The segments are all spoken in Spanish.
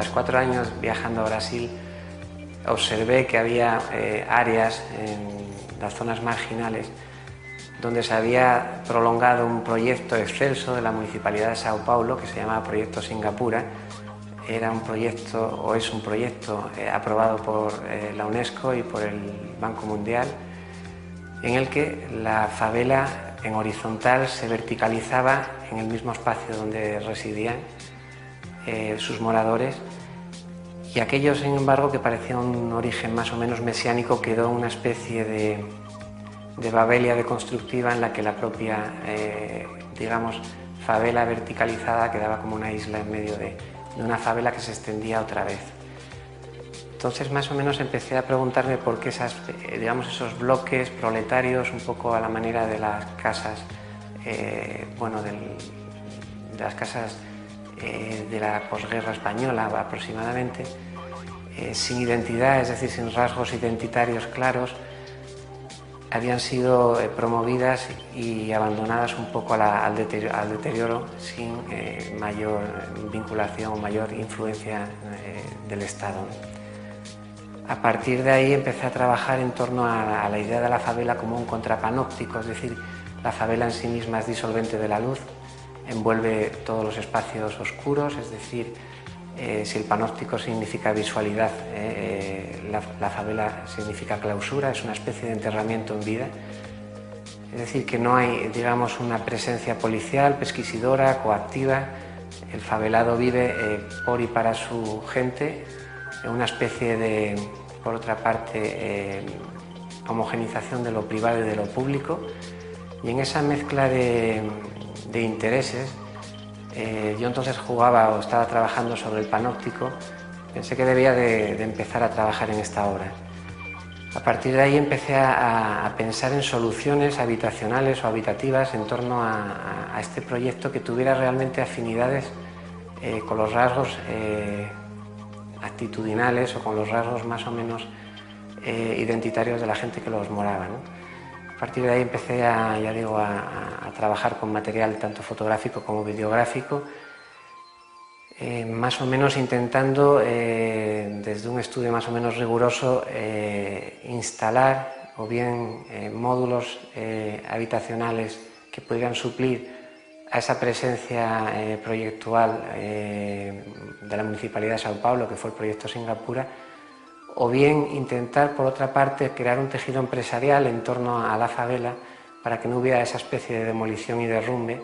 tras 4 años viajando a Brasil, observé que había áreas en las zonas marginales donde se había prolongado un proyecto excelso de la Municipalidad de Sao Paulo que se llamaba Proyecto Singapura. Era un proyecto, o es un proyecto aprobado por la UNESCO y por el Banco Mundial, en el que la favela en horizontal se verticalizaba en el mismo espacio donde residían sus moradores, y aquello, sin embargo, que parecía un origen más o menos mesiánico, quedó una especie de babelia deconstructiva en la que la propia, digamos, favela verticalizada quedaba como una isla en medio de una favela que se extendía otra vez. Entonces, más o menos empecé a preguntarme por qué esos bloques proletarios, un poco a la manera de las casas, de las casas de la posguerra española aproximadamente, sin identidad, es decir, sin rasgos identitarios claros, habían sido promovidas y abandonadas un poco al deterioro, sin mayor vinculación o mayor influencia del Estado. A partir de ahí empecé a trabajar en torno a la idea de la favela como un contrapanóptico, es decir, la favela en sí misma es disolvente de la luz, envuelve todos los espacios oscuros, es decir, si el panóptico significa visualidad, la favela significa clausura, es una especie de enterramiento en vida. Es decir, que no hay, digamos, una presencia policial, pesquisidora, coactiva. El favelado vive por y para su gente, en una especie de, por otra parte, homogenización de lo privado y de lo público. Y en esa mezcla de intereses, yo entonces jugaba o estaba trabajando sobre el panóptico. Pensé que debía de empezar a trabajar en esta obra. A partir de ahí empecé a pensar en soluciones habitacionales o habitativas en torno a este proyecto que tuviera realmente afinidades con los rasgos actitudinales o con los rasgos más o menos identitarios de la gente que los moraba, ¿no? A partir de ahí empecé a trabajar con material tanto fotográfico como videográfico, más o menos intentando, desde un estudio más o menos riguroso, instalar o bien módulos habitacionales que pudieran suplir a esa presencia proyectual de la Municipalidad de Sao Paulo, que fue el proyecto Singapura, o bien intentar, por otra parte, crear un tejido empresarial en torno a la favela para que no hubiera esa especie de demolición y derrumbe,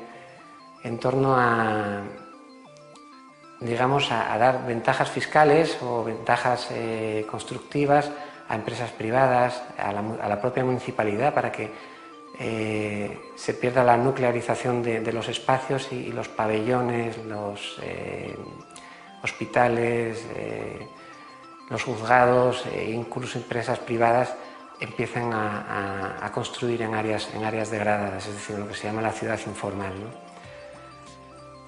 en torno a, digamos, a dar ventajas fiscales o ventajas constructivas a empresas privadas, a la propia municipalidad, para que se pierda la nuclearización de los espacios y los pabellones, los hospitales, los juzgados e incluso empresas privadas empiezan a construir en áreas degradadas, es decir, lo que se llama la ciudad informal, ¿no?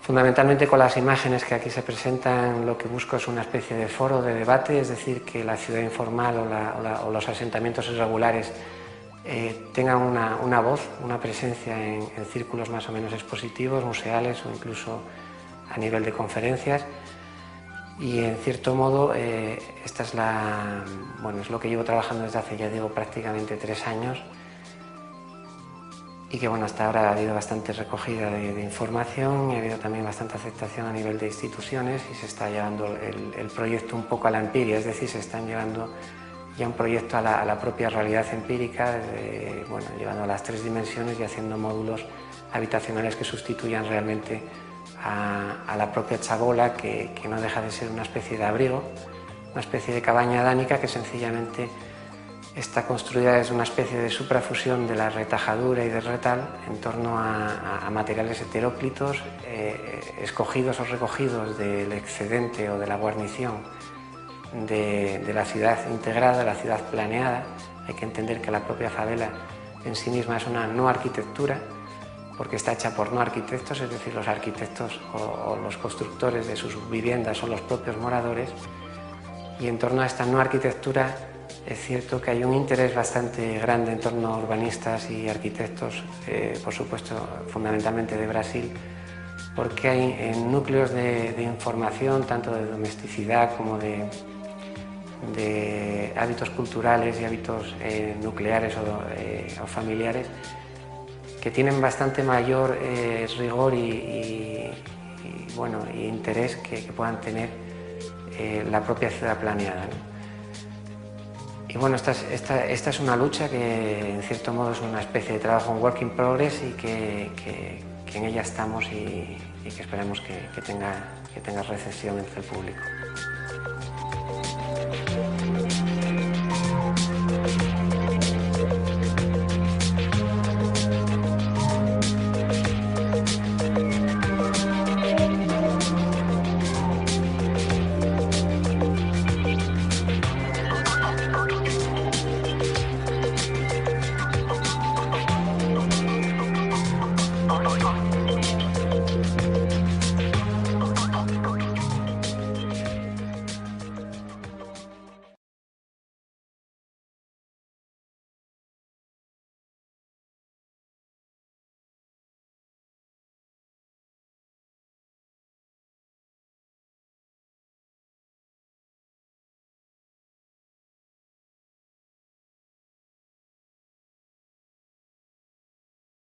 Fundamentalmente, con las imágenes que aquí se presentan, lo que busco es una especie de foro de debate, es decir, que la ciudad informal o los asentamientos irregulares tengan una voz, una presencia en círculos más o menos expositivos, museales o incluso a nivel de conferencias. Y en cierto modo, esta es es lo que llevo trabajando desde hace, ya digo, prácticamente 3 años, y que hasta ahora ha habido bastante recogida de información y ha habido también bastante aceptación a nivel de instituciones, y se está llevando el proyecto un poco a la empiria, es decir, se están llevando ya un proyecto a la propia realidad empírica, llevando a las 3 dimensiones y haciendo módulos habitacionales que sustituyan realmente a la propia chabola, que no deja de ser una especie de abrigo, una especie de cabaña dánica que sencillamente está construida desde una especie de suprafusión de la retajadura y del retal en torno a materiales heteróclitos, escogidos o recogidos del excedente o de la guarnición de la ciudad integrada, de la ciudad planeada. Hay que entender que la propia favela en sí misma es una no arquitectura, porque está hecha por no arquitectos, es decir, los arquitectos o los constructores de sus viviendas son los propios moradores, y en torno a esta no arquitectura es cierto que hay un interés bastante grande en torno a urbanistas y arquitectos, por supuesto, fundamentalmente de Brasil, porque hay núcleos de información, tanto de domesticidad como de hábitos culturales y hábitos nucleares o familiares, que tienen bastante mayor rigor y interés que puedan tener la propia ciudad planeada, ¿no? Y bueno, esta es una lucha que en cierto modo es una especie de trabajo en work in progress y que en ella estamos y que esperemos que tenga recepción entre el público.